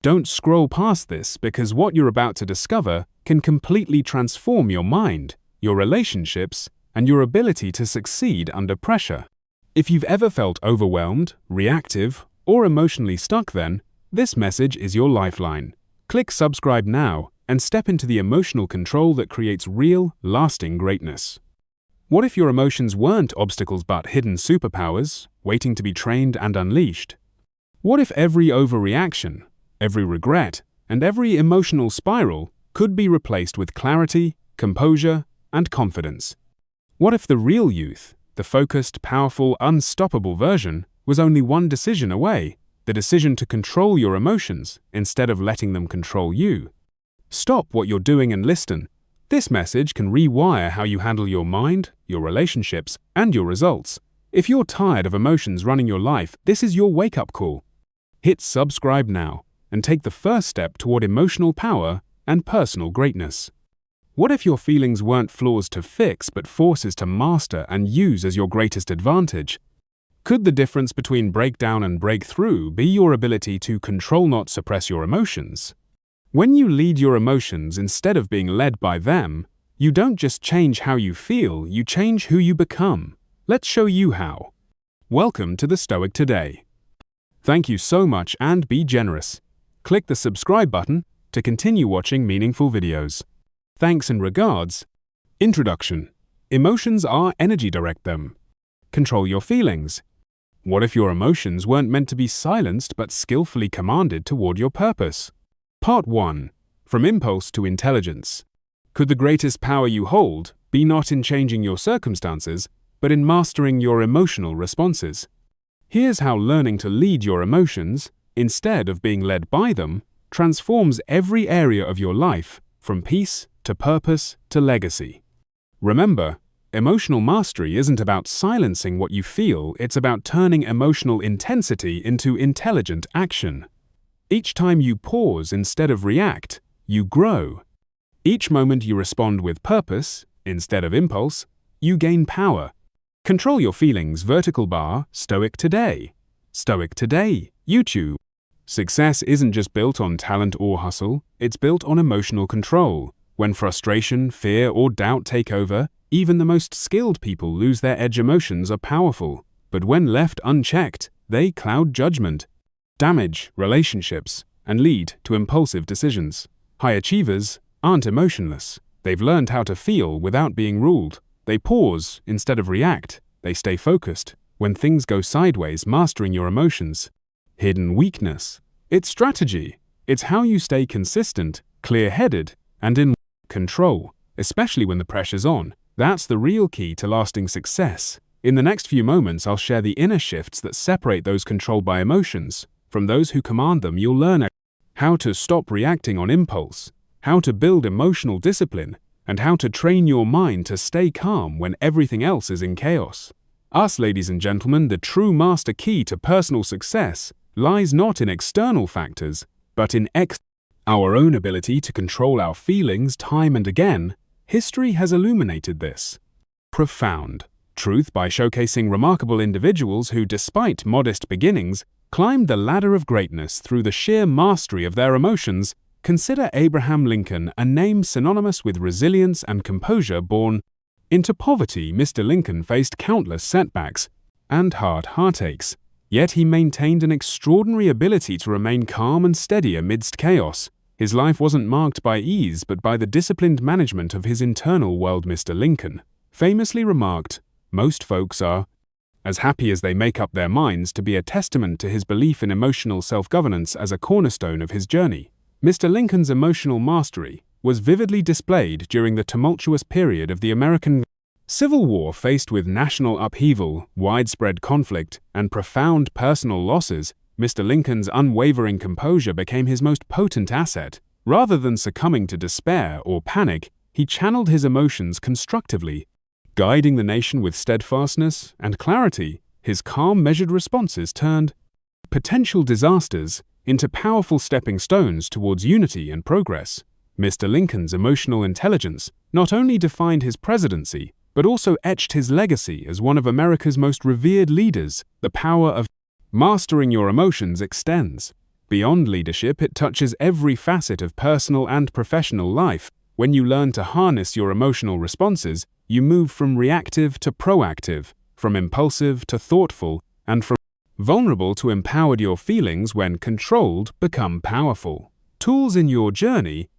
Don't scroll past this because what you're about to discover can completely transform your mind, your relationships, and your ability to succeed under pressure. If you've ever felt overwhelmed, reactive, or emotionally stuck, then this message is your lifeline. Click subscribe now and step into the emotional control that creates real, lasting greatness. What if your emotions weren't obstacles but hidden superpowers, waiting to be trained and unleashed? What if every overreaction, every regret, and every emotional spiral could be replaced with clarity, composure, and confidence? What if the real youth, the focused, powerful, unstoppable version, was only one decision away, the decision to control your emotions instead of letting them control you? Stop what you're doing and listen. This message can rewire how you handle your mind, your relationships, and your results. If you're tired of emotions running your life, this is your wake-up call. Hit subscribe now and take the first step toward emotional power and personal greatness. What if your feelings weren't flaws to fix but forces to master and use as your greatest advantage? Could the difference between breakdown and breakthrough be your ability to control, not suppress your emotions? When you lead your emotions instead of being led by them, you don't just change how you feel, you change who you become. Let's show you how. Welcome to the Stoic Today. Thank you so much and be generous. Click the subscribe button to continue watching meaningful videos. Thanks and regards. Introduction. Emotions are energy, direct them. Control your feelings. What if your emotions weren't meant to be silenced but skillfully commanded toward your purpose? Part 1. From impulse to intelligence. Could the greatest power you hold be not in changing your circumstances, but in mastering your emotional responses? Here's how learning to lead your emotions, instead of being led by them, transforms every area of your life, from peace to purpose to legacy. Remember, emotional mastery isn't about silencing what you feel, it's about turning emotional intensity into intelligent action. Each time you pause instead of react, you grow. Each moment you respond with purpose, instead of impulse, you gain power. Control your feelings, vertical bar, Stoic Today. Stoic Today, YouTube. Success isn't just built on talent or hustle, it's built on emotional control. When frustration, fear, or doubt take over, even the most skilled people lose their edge. Emotions are powerful, but when left unchecked, they cloud judgment, damage relationships, and lead to impulsive decisions. High achievers aren't emotionless. They've learned how to feel without being ruled. They pause instead of react. They stay focused. When things go sideways, mastering your emotions. Hidden weakness. It's strategy. It's how you stay consistent, clear-headed, and in control, especially when the pressure's on. That's the real key to lasting success. In the next few moments, I'll share the inner shifts that separate those controlled by emotions from those who command them. You'll learn how to stop reacting on impulse, how to build emotional discipline, and how to train your mind to stay calm when everything else is in chaos. Ladies and gentlemen, the true master key to personal success lies not in external factors, but in our own ability to control our feelings. Time and again, history has illuminated this profound truth by showcasing remarkable individuals who, despite modest beginnings, climbed the ladder of greatness through the sheer mastery of their emotions. Consider Abraham Lincoln, a name synonymous with resilience and composure. Born into poverty, Mr. Lincoln faced countless setbacks and heartaches, yet he maintained an extraordinary ability to remain calm and steady amidst chaos. His life wasn't marked by ease but by the disciplined management of his internal world. Mr. Lincoln famously remarked, "Most folks are as happy as they make up their minds," to be a testament to his belief in emotional self-governance as a cornerstone of his journey. Mr. Lincoln's emotional mastery was vividly displayed during the tumultuous period of the American Civil War. Faced with national upheaval, widespread conflict, and profound personal losses, Mr. Lincoln's unwavering composure became his most potent asset. Rather than succumbing to despair or panic, he channeled his emotions constructively, guiding the nation with steadfastness and clarity. His calm, measured responses turned potential disasters into powerful stepping stones towards unity and progress. Mr. Lincoln's emotional intelligence not only defined his presidency, but also etched his legacy as one of America's most revered leaders. The power of mastering your emotions extends Beyond leadership, it touches every facet of personal and professional life. When you learn to harness your emotional responses, you move from reactive to proactive, from impulsive to thoughtful, and from vulnerable to empowered. Your feelings, when controlled, become powerful tools in your journey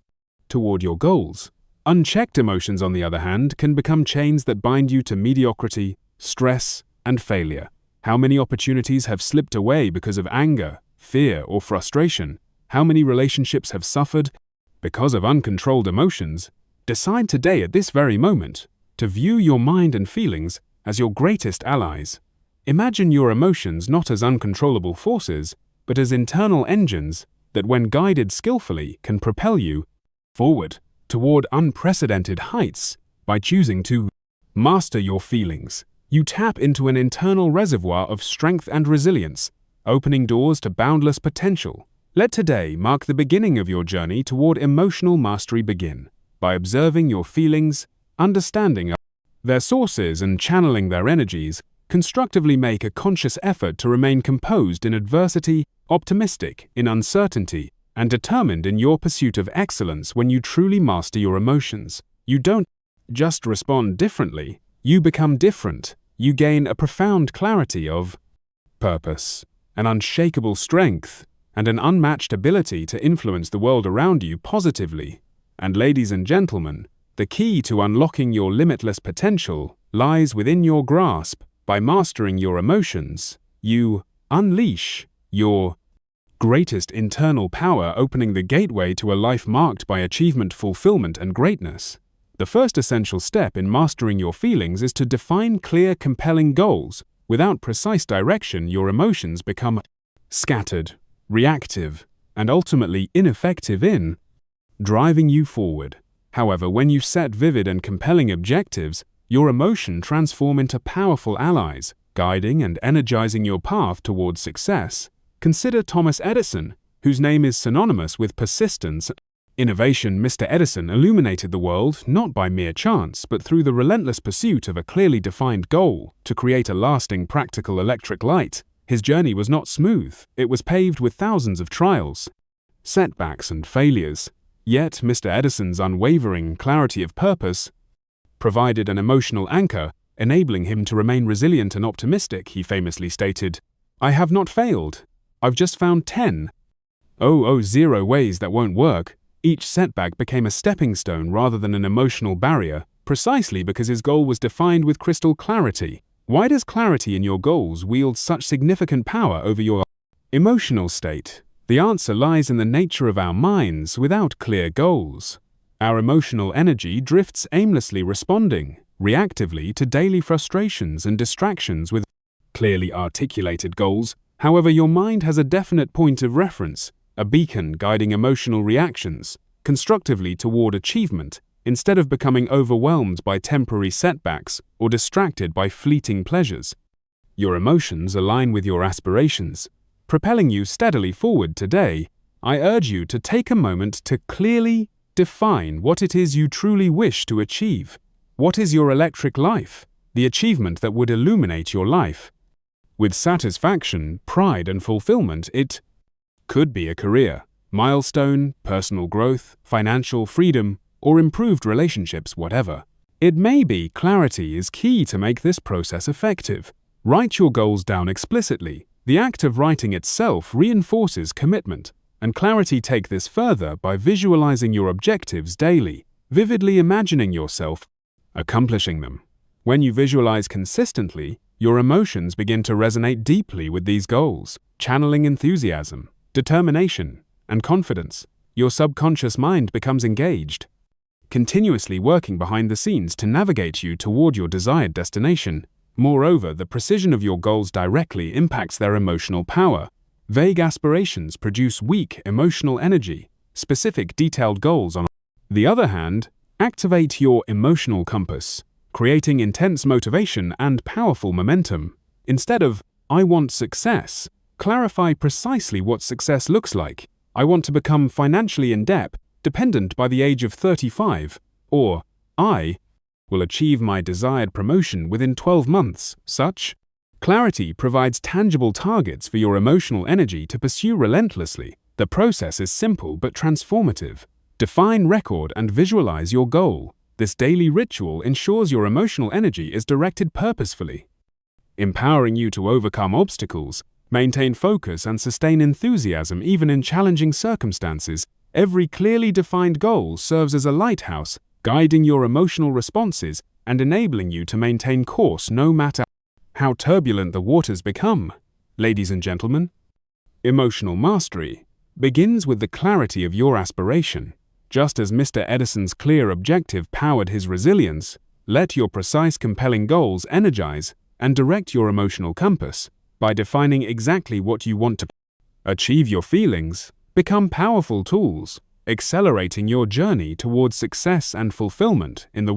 toward your goals. Unchecked emotions, on the other hand, can become chains that bind you to mediocrity, stress, and failure. How many opportunities have slipped away because of anger, fear, or frustration? How many relationships have suffered because of uncontrolled emotions? Decide today, at this very moment, to view your mind and feelings as your greatest allies. Imagine your emotions not as uncontrollable forces, but as internal engines that, when guided skillfully, can propel you forward toward unprecedented heights. By choosing to master your feelings, you tap into an internal reservoir of strength and resilience, opening doors to boundless potential. Let today mark the beginning of your journey toward emotional mastery. Begin by observing your feelings, understanding their sources, and channeling their energies. Constructively make a conscious effort to remain composed in adversity, optimistic in uncertainty, and determined in your pursuit of excellence. When you truly master your emotions, you don't just respond differently, you become different. You gain a profound clarity of purpose, an unshakable strength, and an unmatched ability to influence the world around you positively. And ladies and gentlemen, the key to unlocking your limitless potential lies within your grasp. By mastering your emotions, you unleash your greatest internal power, opening the gateway to a life marked by achievement, fulfillment, and greatness. The first essential step in mastering your feelings is to define clear, compelling goals. Without precise direction, your emotions become scattered, reactive, and ultimately ineffective in driving you forward. However, when you set vivid and compelling objectives, your emotions transform into powerful allies, guiding and energizing your path towards success. Consider Thomas Edison, whose name is synonymous with persistence and innovation. Mr. Edison illuminated the world not by mere chance, but through the relentless pursuit of a clearly defined goal to create a lasting, practical electric light. His journey was not smooth. It was paved with thousands of trials, setbacks, and failures. Yet, Mr. Edison's unwavering clarity of purpose provided an emotional anchor, enabling him to remain resilient and optimistic. He famously stated, "I have not failed. I've just found 10,000 ways that won't work." Each setback became a stepping stone rather than an emotional barrier, precisely because his goal was defined with crystal clarity. Why does clarity in your goals wield such significant power over your emotional state? The answer lies in the nature of our minds. Without clear goals, our emotional energy drifts aimlessly, responding reactively to daily frustrations and distractions. With clearly articulated goals, however, your mind has a definite point of reference, a beacon guiding emotional reactions constructively toward achievement, instead of becoming overwhelmed by temporary setbacks or distracted by fleeting pleasures. Your emotions align with your aspirations, propelling you steadily forward. Today, I urge you to take a moment to clearly define what it is you truly wish to achieve. What is your electric life? The achievement that would illuminate your life with satisfaction, pride, and fulfillment. It could be a career milestone, personal growth, financial freedom, or improved relationships. Whatever it may be, clarity is key to make this process effective. Write your goals down explicitly. The act of writing itself reinforces commitment and clarity. Take this further by visualizing your objectives daily, vividly imagining yourself accomplishing them. When you visualize consistently, your emotions begin to resonate deeply with these goals, channeling enthusiasm, determination, and confidence. Your subconscious mind becomes engaged, continuously working behind the scenes to navigate you toward your desired destination. Moreover, the precision of your goals directly impacts their emotional power. Vague aspirations produce weak emotional energy. Specific, detailed goals, on the other hand, activate your emotional compass, creating intense motivation and powerful momentum. Instead of, "I want success," clarify precisely what success looks like. "I want to become financially independent by the age of 35, or "I will achieve my desired promotion within 12 months. Such Clarity provides tangible targets for your emotional energy to pursue relentlessly. The process is simple but transformative. Define, record, and visualize your goal. This daily ritual ensures your emotional energy is directed purposefully, empowering you to overcome obstacles, maintain focus, and sustain enthusiasm even in challenging circumstances. Every clearly defined goal serves as a lighthouse, guiding your emotional responses and enabling you to maintain course no matter how turbulent the waters become. Ladies and gentlemen, emotional mastery begins with the clarity of your aspiration. Just as Mr. Edison's clear objective powered his resilience, let your precise, compelling goals energize and direct your emotional compass. By defining exactly what you want to achieve, your feelings become powerful tools, accelerating your journey towards success and fulfillment. In the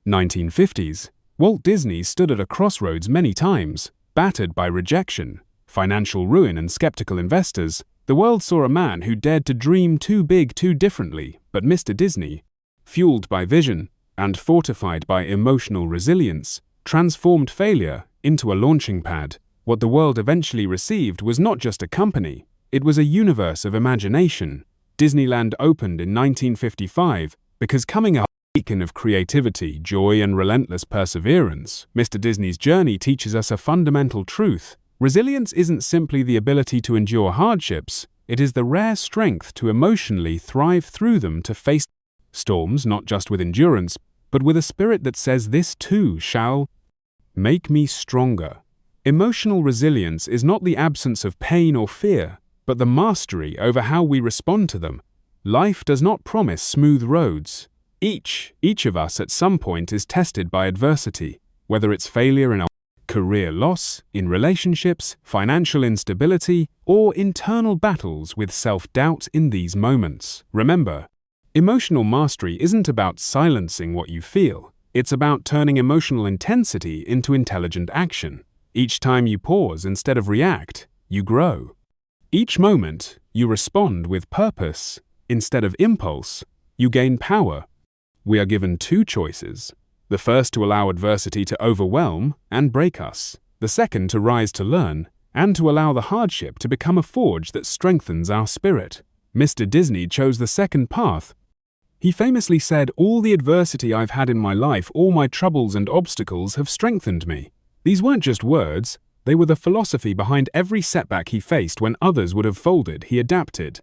1950s, Walt Disney stood at a crossroads many times. Battered by rejection, financial ruin, and skeptical investors, the world saw a man who dared to dream too big, too differently. But Mr. Disney, fueled by vision and fortified by emotional resilience, transformed failure into a launching pad. What the world eventually received was not just a company, it was a universe of imagination. Disneyland opened in 1955 because coming a beacon of creativity, joy, and relentless perseverance. Mr. Disney's journey teaches us a fundamental truth. Resilience isn't simply the ability to endure hardships, it is the rare strength to emotionally thrive through them, to face storms not just with endurance, but with a spirit that says, "This too shall make me stronger." Emotional resilience is not the absence of pain or fear, but the mastery over how we respond to them. Life does not promise smooth roads. Each of us at some point is tested by adversity, whether it's failure in our career, loss in relationships, financial instability, or internal battles with self-doubt. In these moments, remember, emotional mastery isn't about silencing what you feel. It's about turning emotional intensity into intelligent action. Each time you pause instead of react, you grow. Each moment you respond with purpose instead of impulse, you gain power. We are given two choices. The first, to allow adversity to overwhelm and break us. The second, to rise to learn and to allow the hardship to become a forge that strengthens our spirit. Mr. Disney chose the second path. He famously said, "All the adversity I've had in my life, all my troubles and obstacles have strengthened me." These weren't just words, they were the philosophy behind every setback he faced. When others would have folded, he adapted,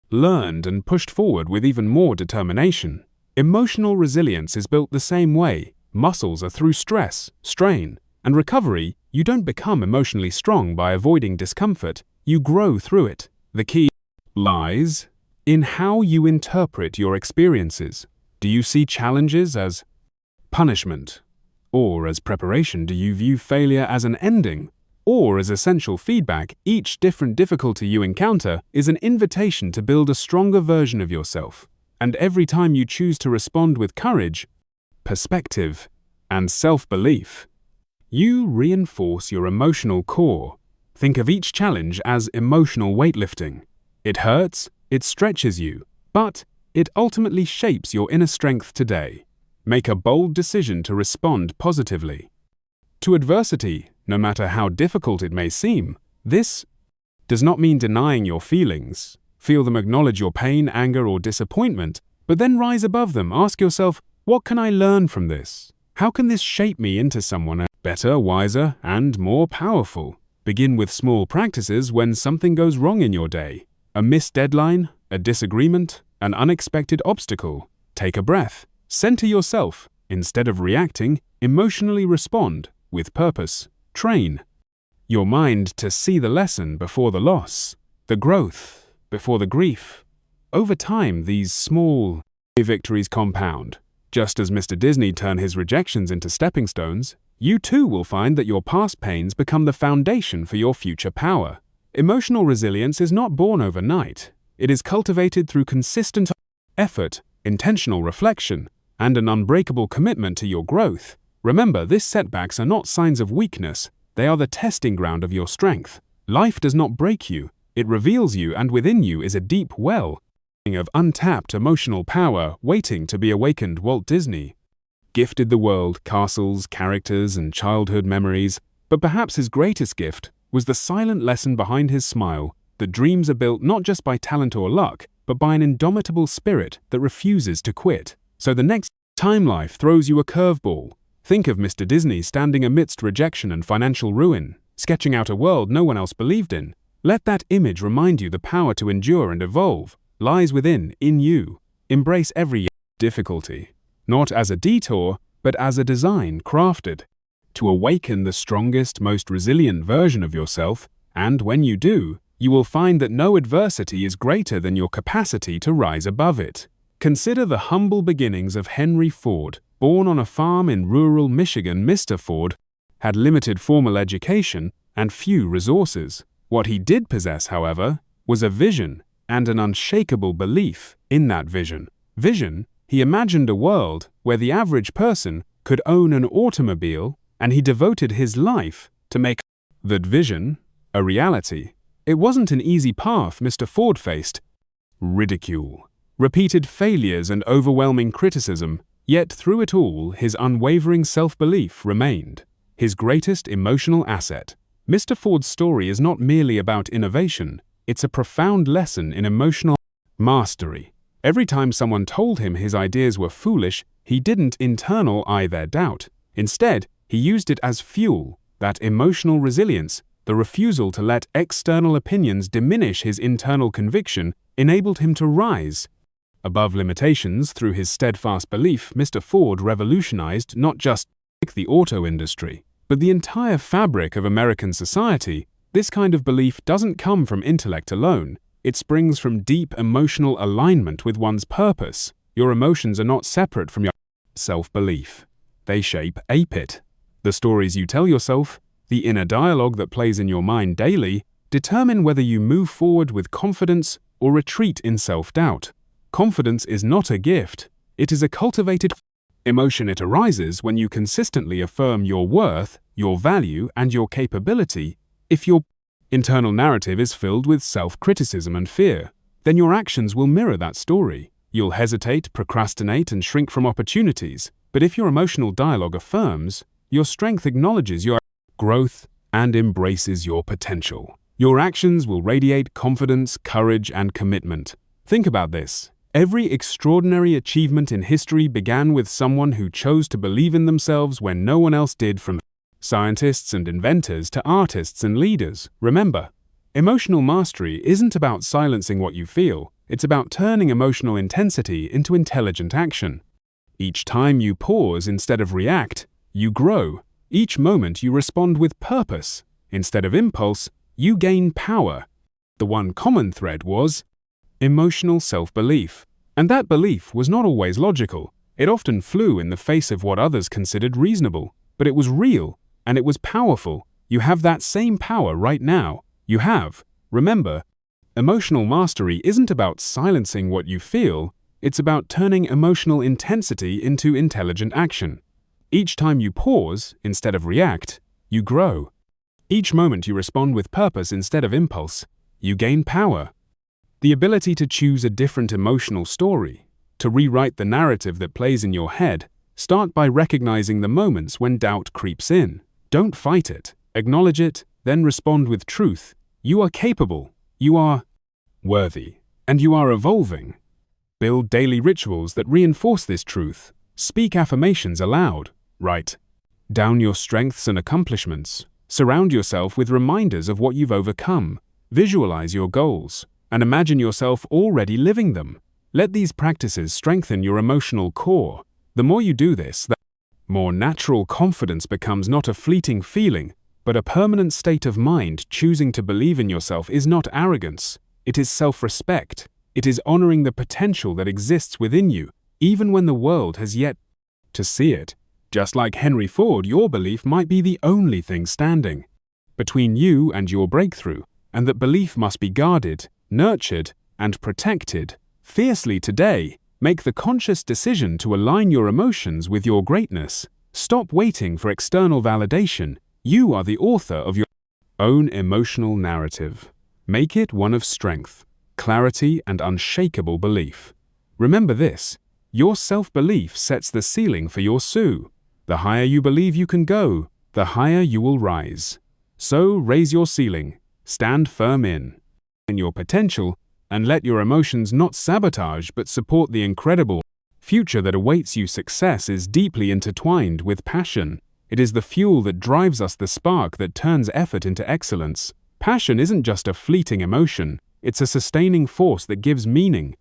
learned, and pushed forward with even more determination. Emotional resilience is built the same way. Muscles are through stress, strain, and recovery. You don't become emotionally strong by avoiding discomfort, you grow through it. The key lies in how you interpret your experiences. Do you see challenges as punishment or as preparation? Do you view failure as an ending or as essential feedback? Each different difficulty you encounter is an invitation to build a stronger version of yourself. And every time you choose to respond with courage, perspective, and self-belief, you reinforce your emotional core. Think of each challenge as emotional weightlifting. It hurts, it stretches you, but it ultimately shapes your inner strength today. Make a bold decision to respond positively to adversity, no matter how difficult it may seem. This does not mean denying your feelings. Feel them, acknowledge your pain, anger, or disappointment, but then rise above them. Ask yourself, what can I learn from this? How can this shape me into someone better, wiser, and more powerful? Begin with small practices. When something goes wrong in your day, a missed deadline, a disagreement, an unexpected obstacle, take a breath. Center yourself. Instead of reacting, emotionally respond with purpose. Train your mind to see the lesson before the loss, the growth before the grief. Over time, these small victories compound. Just as Mr. Disney turned his rejections into stepping stones, you too will find that your past pains become the foundation for your future power. Emotional resilience is not born overnight. It is cultivated through consistent effort, intentional reflection, and an unbreakable commitment to your growth. Remember, these setbacks are not signs of weakness, they are the testing ground of your strength. Life does not break you, it reveals you, and within you is a deep well of untapped emotional power waiting to be awakened. Walt Disney gifted the world castles, characters, and childhood memories, But perhaps his greatest gift was the silent lesson behind his smile that dreams are built not just by talent or luck, but by an indomitable spirit that refuses to quit. So the next time life throws you a curveball, think of Mr. Disney standing amidst rejection and financial ruin, sketching out a world no one else believed in. Let that image remind you the power to endure and evolve lies within, in you. Embrace every difficulty, not as a detour, but as a design crafted to awaken the strongest, most resilient version of yourself, and when you do, you will find that no adversity is greater than your capacity to rise above it. Consider the humble beginnings of Henry Ford. Born on a farm in rural Michigan, Mr. Ford had limited formal education and few resources. What he did possess, however, was a vision and an unshakable belief in that vision. He imagined a world where the average person could own an automobile, and he devoted his life to make that vision a reality. It wasn't an easy path Mr. Ford faced. Ridicule, repeated failures, and overwhelming criticism, yet through it all his unwavering self-belief remained his greatest emotional asset. Mr. Ford's story is not merely about innovation, it's a profound lesson in emotional mastery. Every time someone told him his ideas were foolish, he didn't internalize their doubt. Instead, he used it as fuel, that emotional resilience. The refusal to let external opinions diminish his internal conviction enabled him to rise above limitations. Through his steadfast belief, Mr. Ford revolutionized not just the auto industry, but the entire fabric of American society. This kind of belief doesn't come from intellect alone. It springs from deep emotional alignment with one's purpose. Your emotions are not separate from your self-belief. They shape it. The stories you tell yourself, the inner dialogue that plays in your mind daily, determine whether you move forward with confidence or retreat in self-doubt. Confidence is not a gift, it is a cultivated emotion. It arises when you consistently affirm your worth, your value, and your capability. If your internal narrative is filled with self-criticism and fear, then your actions will mirror that story. You'll hesitate, procrastinate, and shrink from opportunities. But if your emotional dialogue affirms, your strength acknowledges your growth and embraces your potential, your actions will radiate confidence, courage, and commitment. Think about this. Every extraordinary achievement in history began with someone who chose to believe in themselves when no one else did, from scientists and inventors to artists and leaders. Remember, emotional mastery isn't about silencing what you feel, it's about turning emotional intensity into intelligent action. Each time you pause instead of react, you grow. Each moment you respond with purpose instead of impulse, you gain power. The one common thread was emotional self-belief. And that belief was not always logical. It often flew in the face of what others considered reasonable. But it was real, and it was powerful. You have that same power right now. You have. Remember, emotional mastery isn't about silencing what you feel, it's about turning emotional intensity into intelligent action. Each time you pause instead of react, you grow. Each moment you respond with purpose instead of impulse, you gain power. The ability to choose a different emotional story, to rewrite the narrative that plays in your head. Start by recognizing the moments when doubt creeps in. Don't fight it. Acknowledge it, then respond with truth. You are capable, you are worthy, and you are evolving. Build daily rituals that reinforce this truth. Speak affirmations aloud. Write down your strengths and accomplishments. Surround yourself with reminders of what you've overcome. Visualize your goals, and imagine yourself already living them. Let these practices strengthen your emotional core. The more you do this, the more natural confidence becomes not a fleeting feeling, but a permanent state of mind. Choosing to believe in yourself is not arrogance, it is self-respect. It is honoring the potential that exists within you, even when the world has yet to see it. Just like Henry Ford, your belief might be the only thing standing between you and your breakthrough, and that belief must be guarded, nurtured, and protected fiercely today. Make the conscious decision to align your emotions with your greatness. Stop waiting for external validation. You are the author of your own emotional narrative. Make it one of strength, clarity, and unshakable belief. Remember this, your self-belief sets the ceiling for your The higher you believe you can go, the higher you will rise. So raise your ceiling, stand firm in your potential, and let your emotions not sabotage but support the incredible future that awaits you. Success is deeply intertwined with passion. It is the fuel that drives us, the spark that turns effort into excellence. Passion isn't just a fleeting emotion, it's a sustaining force that gives meaning,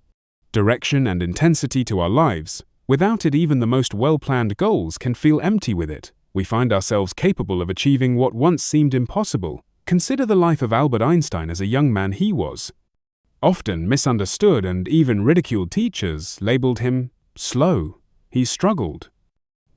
direction, and intensity to our lives. Without it, even the most well-planned goals can feel empty. With it, we find ourselves capable of achieving what once seemed impossible. Consider the life of Albert Einstein. As a young man, he was often misunderstood and even ridiculed. Teachers labeled him slow. He struggled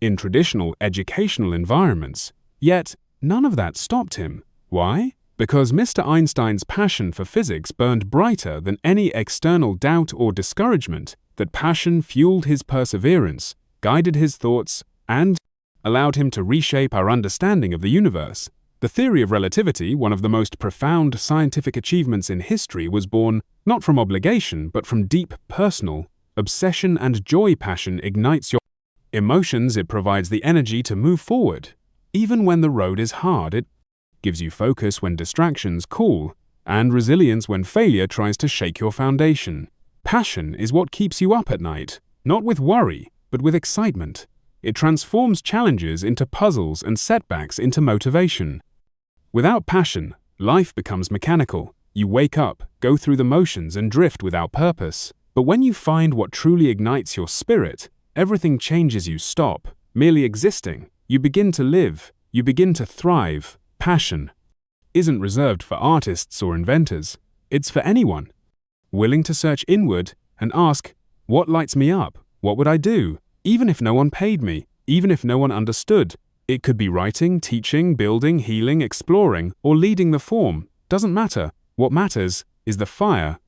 in traditional educational environments, yet none of that stopped him. Why? Because Mr. Einstein's passion for physics burned brighter than any external doubt or discouragement. That passion fueled his perseverance, guided his thoughts, and allowed him to reshape our understanding of the universe. The theory of relativity, one of the most profound scientific achievements in history, was born not from obligation but from deep personal obsession and joy. Passion ignites your emotions. It provides the energy to move forward. Even when the road is hard, it gives you focus when distractions call, and resilience when failure tries to shake your foundation. Passion is what keeps you up at night, not with worry, but with excitement. It transforms challenges into puzzles and setbacks into motivation. Without passion, life becomes mechanical. You wake up, go through the motions, and drift without purpose. But when you find what truly ignites your spirit, everything changes. You stop merely existing. You begin to live. You begin to thrive. Passion isn't reserved for artists or inventors. It's for anyone willing to search inward and ask, what lights me up? What would I do? Even if no one paid me, even if no one understood. It could be writing, teaching, building, healing, exploring, or leading the form. Doesn't matter. What matters is the fire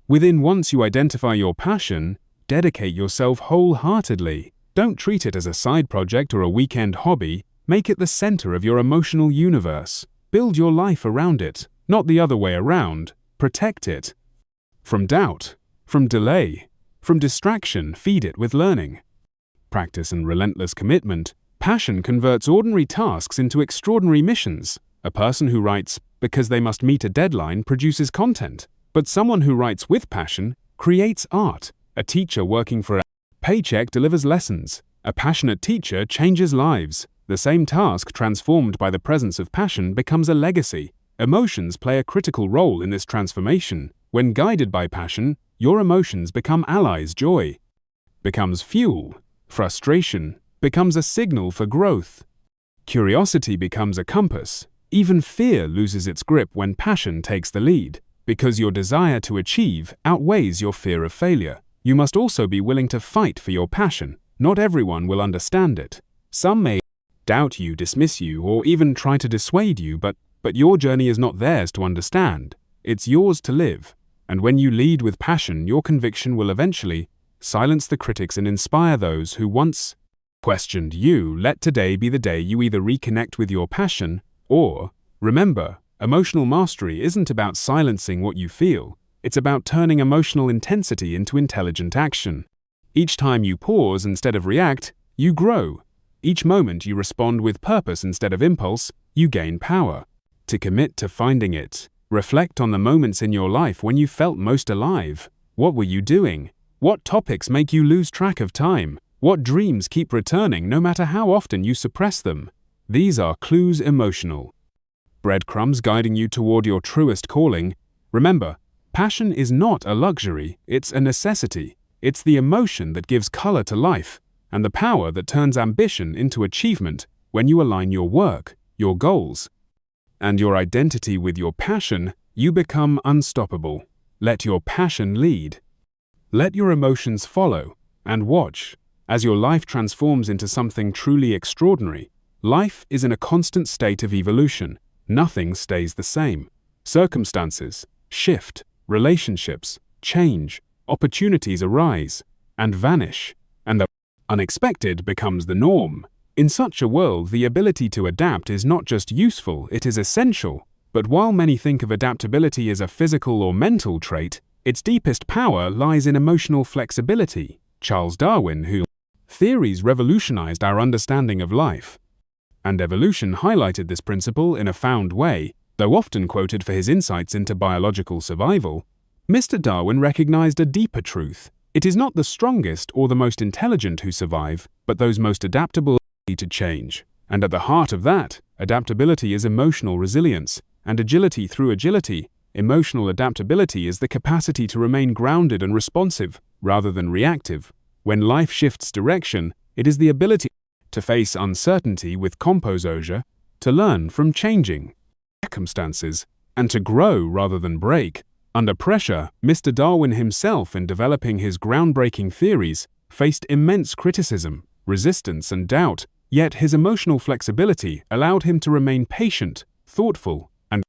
within. Once you identify your passion, dedicate yourself wholeheartedly. Don't treat it as a side project or a weekend hobby. Make it the center of your emotional universe. Build your life around it, not the other way around. Protect it from doubt, from delay, from distraction. Feed it with learning, practice, and relentless commitment. Passion converts ordinary tasks into extraordinary missions. A person who writes because they must meet a deadline produces content, but someone who writes with passion creates art. A teacher working for a paycheck delivers lessons. A passionate teacher changes lives. The same task transformed by the presence of passion becomes a legacy. Emotions play a critical role in this transformation. When guided by passion, your emotions become allies. Joy becomes fuel. Frustration becomes a signal for growth. Curiosity becomes a compass. Even fear loses its grip when passion takes the lead, because your desire to achieve outweighs your fear of failure. You must also be willing to fight for your passion. Not everyone will understand it. Some may doubt you, dismiss you, or even try to dissuade you, but your journey is not theirs to understand. It's yours to live. And when you lead with passion, your conviction will eventually silence the critics and inspire those who once questioned you. Let today be the day you either reconnect with your passion or remember, emotional mastery isn't about silencing what you feel. It's about turning emotional intensity into intelligent action. Each time you pause instead of react, you grow. Each moment you respond with purpose instead of impulse, you gain power. To commit to finding it, reflect on the moments in your life when you felt most alive. What were you doing? What topics make you lose track of time? What dreams keep returning no matter how often you suppress them? These are clues, emotional breadcrumbs guiding you toward your truest calling. Remember, passion is not a luxury, it's a necessity. It's the emotion that gives color to life, and the power that turns ambition into achievement. When you align your work, your goals, and your identity with your passion, you become unstoppable. Let your passion lead. Let your emotions follow, and watch as your life transforms into something truly extraordinary. Life is in a constant state of evolution. Nothing stays the same. Circumstances shift, relationships change, opportunities arise and vanish, and the unexpected becomes the norm. In such a world, the ability to adapt is not just useful, it is essential. But while many think of adaptability as a physical or mental trait, its deepest power lies in emotional flexibility. Charles Darwin, whose theories revolutionized our understanding of life, and evolution highlighted this principle in a found way. Though often quoted for his insights into biological survival, Mr. Darwin recognized a deeper truth. It is not the strongest or the most intelligent who survive, but those most adaptable to change. And at the heart of that, adaptability is emotional resilience, and agility through agility. Emotional adaptability is the capacity to remain grounded and responsive, rather than reactive. When life shifts direction, it is the ability to face uncertainty with composure, to learn from changing circumstances, and to grow rather than break. Under pressure, Mr. Darwin himself, in developing his groundbreaking theories, faced immense criticism, resistance, and doubt, yet his emotional flexibility allowed him to remain patient, thoughtful, and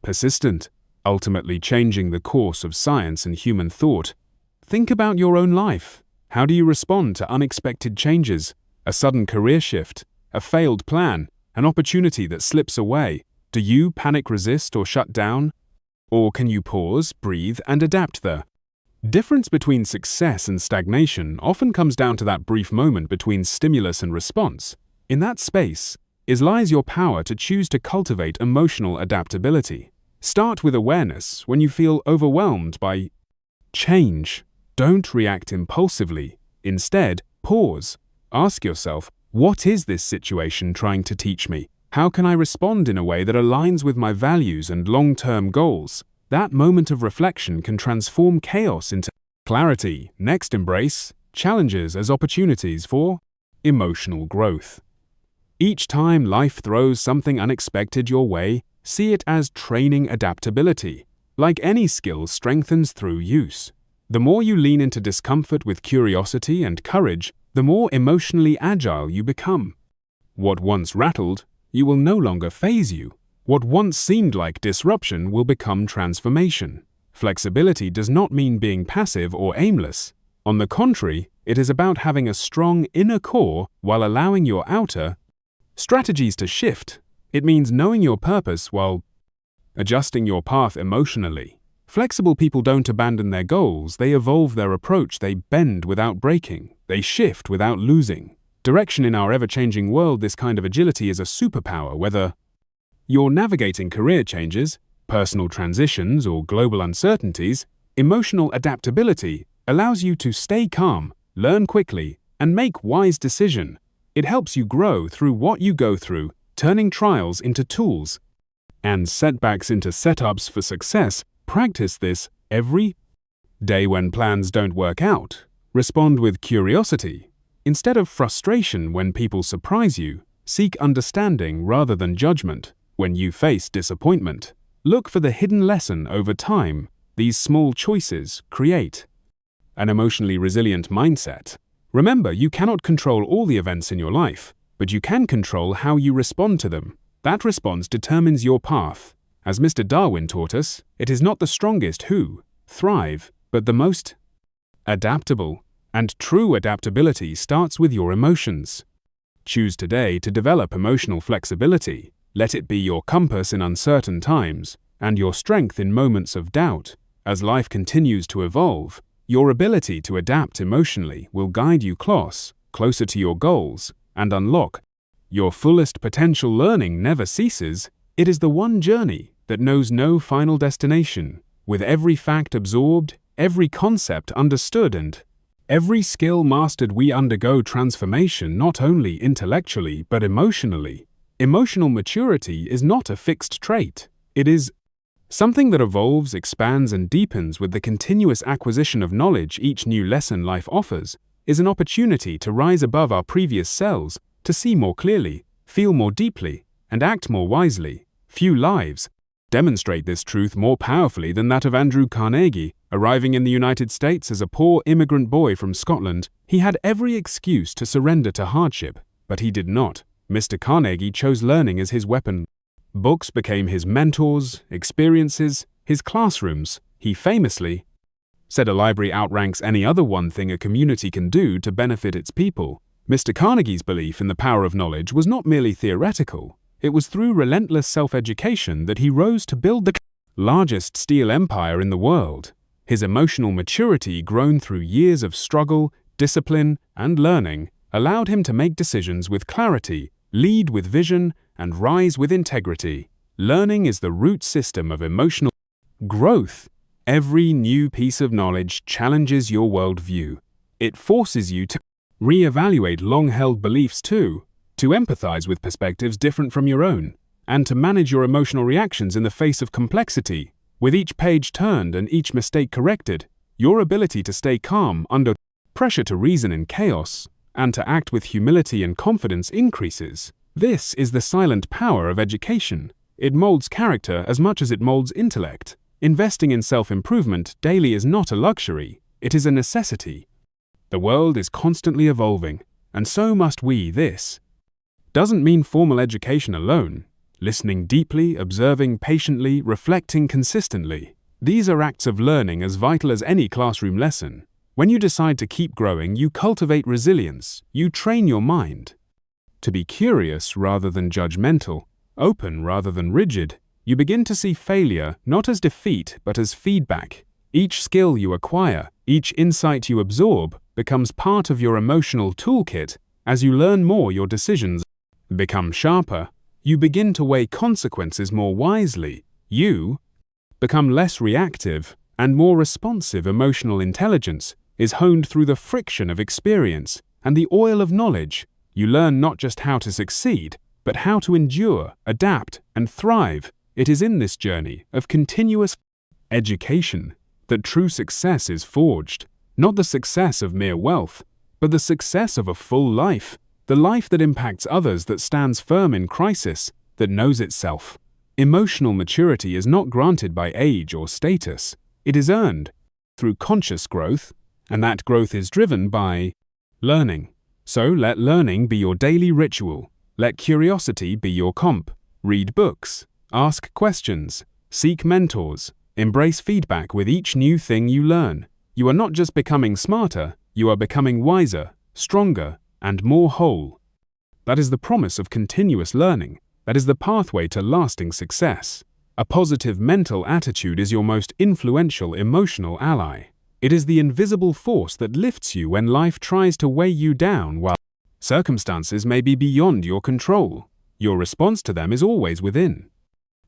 persistent, ultimately changing the course of science and human thought. Think about your own life. How do you respond to unexpected changes? A sudden career shift, a failed plan, an opportunity that slips away. Do you panic resist or shut down? Or can you pause, breathe, and adapt? The difference between success and stagnation often comes down to that brief moment between stimulus and response. In that space lies your power to choose to cultivate emotional adaptability. Start with awareness when you feel overwhelmed by change. Don't react impulsively. Instead, pause. Ask yourself, what is this situation trying to teach me? How can I respond in a way that aligns with my values and long-term goals? That moment of reflection can transform chaos into clarity. Next, embrace challenges as opportunities for emotional growth. Each time life throws something unexpected your way, see it as training adaptability. Like any skill strengthens through use. The more you lean into discomfort with curiosity and courage, the more emotionally agile you become. What once rattled you will no longer faze you. What once seemed like disruption will become transformation. Flexibility does not mean being passive or aimless. On the contrary, it is about having a strong inner core while allowing your outer strategies to shift. It means knowing your purpose while adjusting your path emotionally. Flexible people don't abandon their goals, they evolve their approach, they bend without breaking, they shift without losing direction. In our ever-changing world, this kind of agility is a superpower. Whether you're navigating career changes, personal transitions, or global uncertainties, emotional adaptability allows you to stay calm, learn quickly, and make wise decisions. It helps you grow through what you go through, turning trials into tools and setbacks into setups for success. Practice this every day. When plans don't work out, respond with curiosity. Instead of frustration when people surprise you, seek understanding rather than judgment. When you face disappointment, look for the hidden lesson. Over time, these small choices create an emotionally resilient mindset. Remember, you cannot control all the events in your life, but you can control how you respond to them. That response determines your path. As Mr. Darwin taught us, it is not the strongest who thrive, but the most adaptable. And true adaptability starts with your emotions. Choose today to develop emotional flexibility. Let it be your compass in uncertain times and your strength in moments of doubt. As life continues to evolve, your ability to adapt emotionally will guide you closer to your goals and unlock your fullest potential. Learning never ceases. It is the one journey that knows no final destination. With every fact absorbed, every concept understood, and every skill mastered, we undergo transformation not only intellectually but emotionally. Emotional maturity is not a fixed trait. It is something that evolves, expands, and deepens with the continuous acquisition of knowledge. Each new lesson life offers is an opportunity to rise above our previous selves, to see more clearly, feel more deeply, and act more wisely. Few lives demonstrate this truth more powerfully than that of Andrew Carnegie. Arriving in the United States as a poor immigrant boy from Scotland, he had every excuse to surrender to hardship, but he did not. Mr. Carnegie chose learning as his weapon. Books became his mentors, experiences, his classrooms. He famously said, "A library outranks any other one thing a community can do to benefit its people." Mr. Carnegie's belief in the power of knowledge was not merely theoretical. It was through relentless self-education that he rose to build the largest steel empire in the world. His emotional maturity, grown through years of struggle, discipline, and learning, allowed him to make decisions with clarity, Lead with vision and rise with integrity. Learning is the root system of emotional growth. Every new piece of knowledge challenges your worldview. It forces you to reevaluate long-held beliefs too, to empathize with perspectives different from your own, and to manage your emotional reactions in the face of complexity. With each page turned and each mistake corrected, your ability to stay calm under pressure, to reason in chaos, and to act with humility and confidence increases. This is the silent power of education. It molds character as much as it molds intellect. Investing in self-improvement daily is not a luxury, it is a necessity. The world is constantly evolving, and so must we. This doesn't mean formal education alone. Listening deeply, observing patiently, reflecting consistently. These are acts of learning as vital as any classroom lesson. When you decide to keep growing, you cultivate resilience. You train your mind to be curious rather than judgmental, open rather than rigid. You begin to see failure not as defeat but as feedback. Each skill you acquire, each insight you absorb, becomes part of your emotional toolkit. As you learn more, your decisions become sharper. You begin to weigh consequences more wisely. You become less reactive and more responsive. Emotional intelligence is honed through the friction of experience and the oil of knowledge. You learn not just how to succeed, but how to endure, adapt, and thrive. It is in this journey of continuous education that true success is forged. Not the success of mere wealth, but the success of a full life. The life that impacts others, that stands firm in crisis, that knows itself. Emotional maturity is not granted by age or status. It is earned through conscious growth, and that growth is driven by learning. So let learning be your daily ritual. Let curiosity be your comp. Read books, ask questions, seek mentors, embrace feedback with each new thing you learn. You are not just becoming smarter, you are becoming wiser, stronger, and more whole. That is the promise of continuous learning. That is the pathway to lasting success. A positive mental attitude is your most influential emotional ally. It is the invisible force that lifts you when life tries to weigh you down, while circumstances may be beyond your control. Your response to them is always within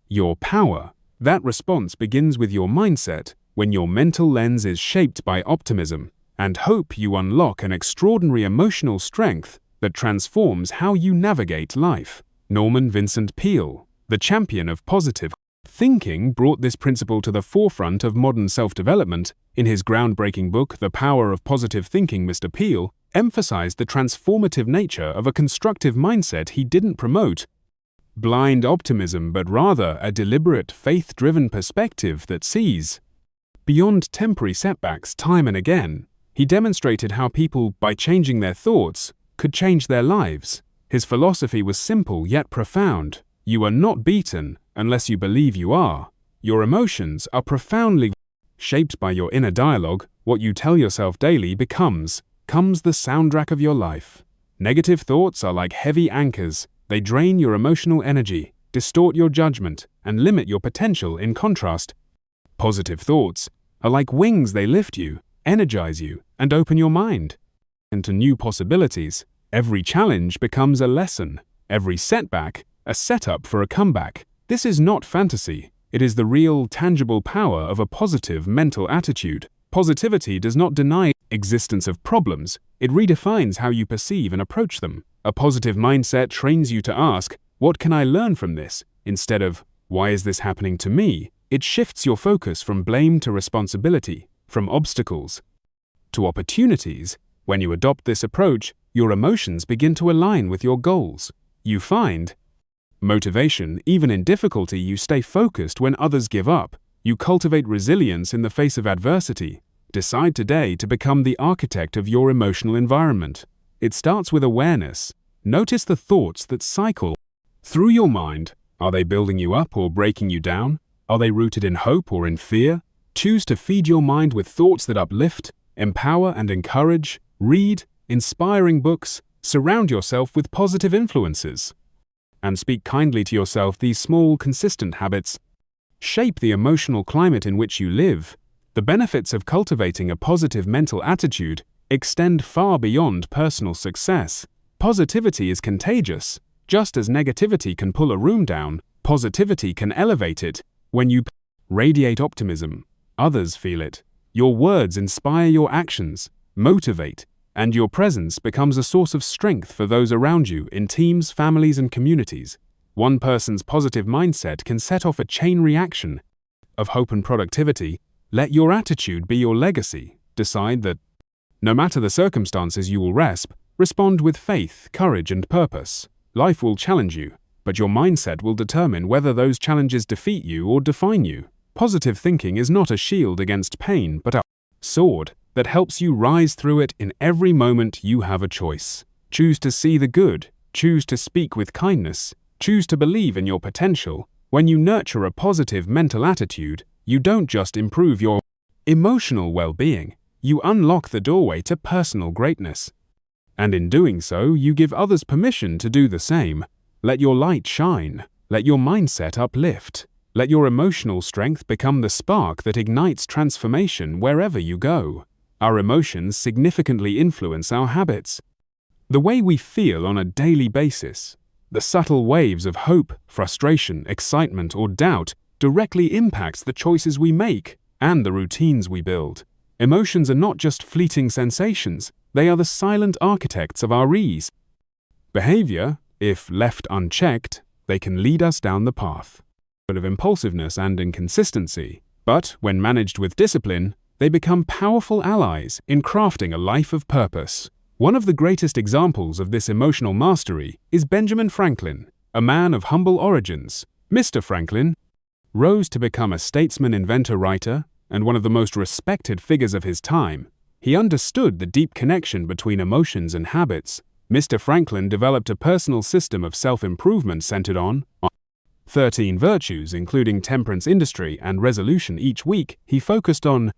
your power. That response begins with your mindset. When your mental lens is shaped by optimism and hope, you unlock an extraordinary emotional strength that transforms how you navigate life. Norman Vincent Peale, the champion of positive thinking, brought this principle to the forefront of modern self-development. In his groundbreaking book, The Power of Positive Thinking, Mr. Peale emphasized the transformative nature of a constructive mindset. He didn't promote blind optimism, but rather a deliberate, faith-driven perspective that sees beyond temporary setbacks. Time and again, he demonstrated how people, by changing their thoughts, could change their lives. His philosophy was simple yet profound. You are not beaten unless you believe you are. Your emotions are profoundly shaped by your inner dialogue. What you tell yourself daily becomes the soundtrack of your life. Negative thoughts are like heavy anchors. They drain your emotional energy, distort your judgment, and limit your potential. In contrast, positive thoughts are like wings. They lift you, energize you, and open your mind into new possibilities. Every challenge becomes a lesson, every setback a setup for a comeback. This is not fantasy. It is the real, tangible power of a positive mental attitude. Positivity does not deny existence of problems. It redefines how you perceive and approach them. A positive mindset trains you to ask, what can I learn from this? Instead of, why is this happening to me? It shifts your focus from blame to responsibility, from obstacles to opportunities. When you adopt this approach, your emotions begin to align with your goals. You find motivation even in difficulty. You stay focused when others give up. You cultivate resilience in the face of adversity. Decide today to become the architect of your emotional environment. It starts with awareness. Notice the thoughts that cycle through your mind. Are they building you up or breaking you down? Are they rooted in hope or in fear? Choose to feed your mind with thoughts that uplift, empower, and encourage. Read inspiring books. Surround yourself with positive influences. And speak kindly to yourself. These small, consistent habits shape the emotional climate in which you live. The benefits of cultivating a positive mental attitude extend far beyond personal success. Positivity is contagious. Just as negativity can pull a room down, positivity can elevate it. When you radiate optimism, others feel it. Your words inspire your actions, motivate, and your presence becomes a source of strength for those around you in teams, families, and communities. One person's positive mindset can set off a chain reaction of hope and productivity. Let your attitude be your legacy. Decide that, no matter the circumstances, you will respond with faith, courage, and purpose. Life will challenge you, but your mindset will determine whether those challenges defeat you or define you. Positive thinking is not a shield against pain, but a sword that helps you rise through it. In every moment you have a choice. Choose to see the good, choose to speak with kindness, choose to believe in your potential. When you nurture a positive mental attitude, you don't just improve your emotional well-being, you unlock the doorway to personal greatness. And in doing so, you give others permission to do the same. Let your light shine, let your mindset uplift, let your emotional strength become the spark that ignites transformation wherever you go. Our emotions significantly influence our habits. The way we feel on a daily basis, the subtle waves of hope, frustration, excitement, or doubt directly impacts the choices we make and the routines we build. Emotions are not just fleeting sensations, they are the silent architects of our behavior. If left unchecked, they can lead us down the path of impulsiveness and inconsistency, but when managed with discipline, they become powerful allies in crafting a life of purpose. One of the greatest examples of this emotional mastery is Benjamin Franklin, a man of humble origins. Mr. Franklin rose to become a statesman, inventor, writer, and one of the most respected figures of his time. He understood the deep connection between emotions and habits. Mr. Franklin developed a personal system of self-improvement centered on 13 virtues, including temperance, industry, and resolution. Each week, he focused on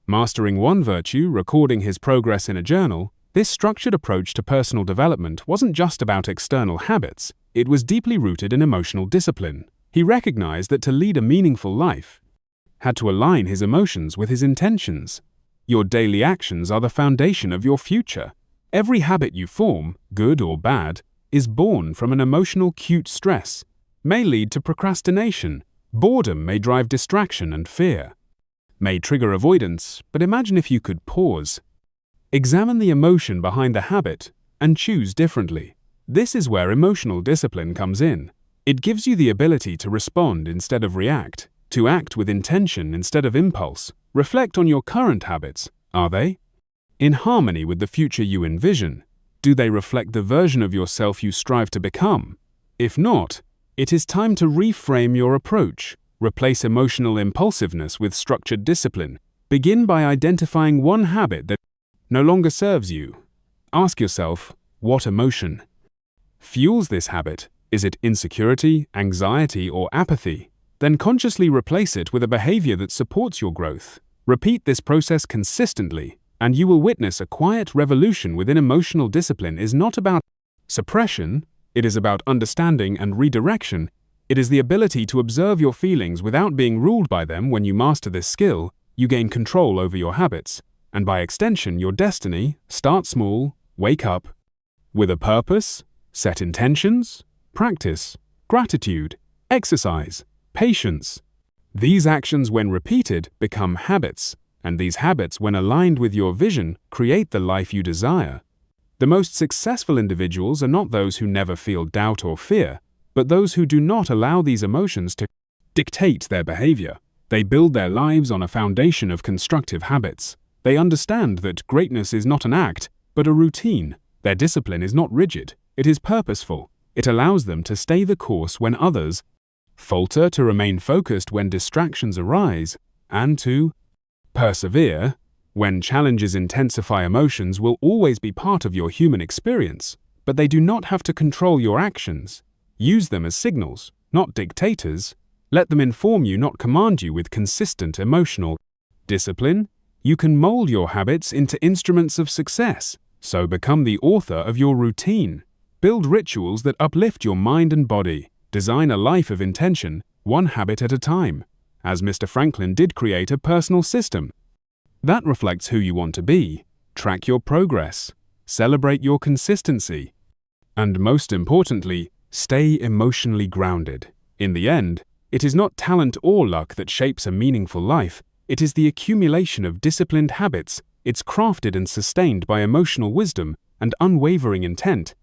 mastering one virtue, recording his progress in a journal. This structured approach to personal development wasn't just about external habits, it was deeply rooted in emotional discipline. He recognized that to lead a meaningful life, had to align his emotions with his intentions. Your daily actions are the foundation of your future. Every habit you form, good or bad, is born from an emotional acute stress. May lead to procrastination. Boredom may drive distraction, and fear may trigger avoidance. But imagine if you could pause, examine the emotion behind the habit, and choose differently. This is where emotional discipline comes in. It gives you the ability to respond instead of react, to act with intention instead of impulse. Reflect on your current habits. Are they in harmony with the future you envision? Do they reflect the version of yourself you strive to become? If not, it is time to reframe your approach. Replace emotional impulsiveness with structured discipline. Begin by identifying one habit that no longer serves you. Ask yourself, what emotion fuels this habit? Is it insecurity, anxiety, or apathy? Then consciously replace it with a behavior that supports your growth. Repeat this process consistently, and you will witness a quiet revolution within. Emotional discipline is not about suppression, it is about understanding and redirection. It is the ability to observe your feelings without being ruled by them. When you master this skill, you gain control over your habits, and by extension, your destiny. Start small, wake up with a purpose, set intentions, practice gratitude, exercise patience. These actions, when repeated, become habits, and these habits, when aligned with your vision, create the life you desire. The most successful individuals are not those who never feel doubt or fear, but those who do not allow these emotions to dictate their behavior. They build their lives on a foundation of constructive habits. They understand that greatness is not an act, but a routine. Their discipline is not rigid, it is purposeful. It allows them to stay the course when others falter, to remain focused when distractions arise, and to persevere when challenges intensify. Emotions will always be part of your human experience, but they do not have to control your actions. Use them as signals, not dictators. Let them inform you, not command you. With consistent emotional discipline, you can mold your habits into instruments of success. So become the author of your routine. Build rituals that uplift your mind and body. Design a life of intention, one habit at a time. As Mr. Franklin did, create a personal system that reflects who you want to be. Track your progress. Celebrate your consistency. And most importantly, Stay emotionally grounded. In the end, it is not talent or luck that shapes a meaningful life, it is the accumulation of disciplined habits. It's crafted and sustained by emotional wisdom and unwavering intent.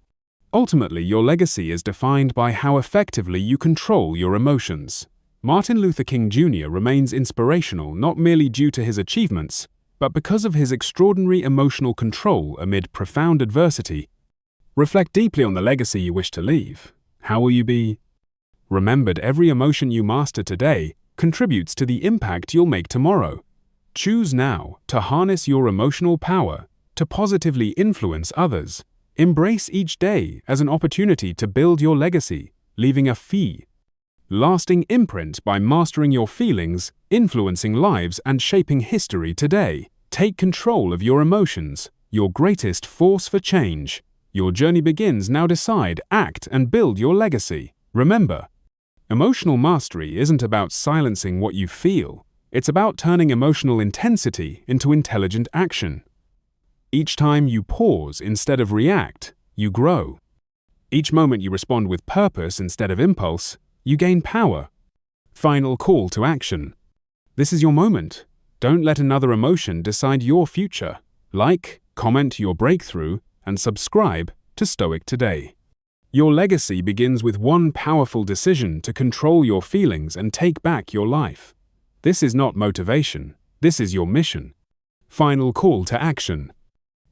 Ultimately, your legacy is defined by how effectively you control your emotions. Martin Luther King Jr. remains inspirational not merely due to his achievements, but because of his extraordinary emotional control amid profound adversity. Reflect deeply on the legacy you wish to leave. How will you be remembered? Every emotion you master today contributes to the impact you'll make tomorrow. Choose now to harness your emotional power to positively influence others. Embrace each day as an opportunity to build your legacy, leaving a lasting imprint by mastering your feelings, influencing lives, and shaping history today. Take control of your emotions, your greatest force for change. Your journey begins now. Decide, act, and build your legacy. Remember, emotional mastery isn't about silencing what you feel. It's about turning emotional intensity into intelligent action. Each time you pause instead of react, you grow. Each moment you respond with purpose instead of impulse, you gain power. Final call to action. This is your moment. Don't let another emotion decide your future. Like, comment your breakthrough, and subscribe to Stoic today. Your legacy begins with one powerful decision to control your feelings and take back your life. This is not motivation. This is your mission. Final call to action.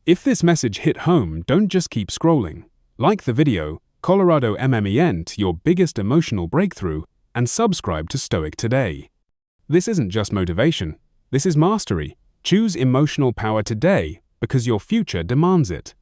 If this message hit home, don't just keep scrolling. Like the video, Colorado MMEnt your biggest emotional breakthrough, and subscribe to Stoic today. This isn't just motivation. This is mastery. Choose emotional power today because your future demands it.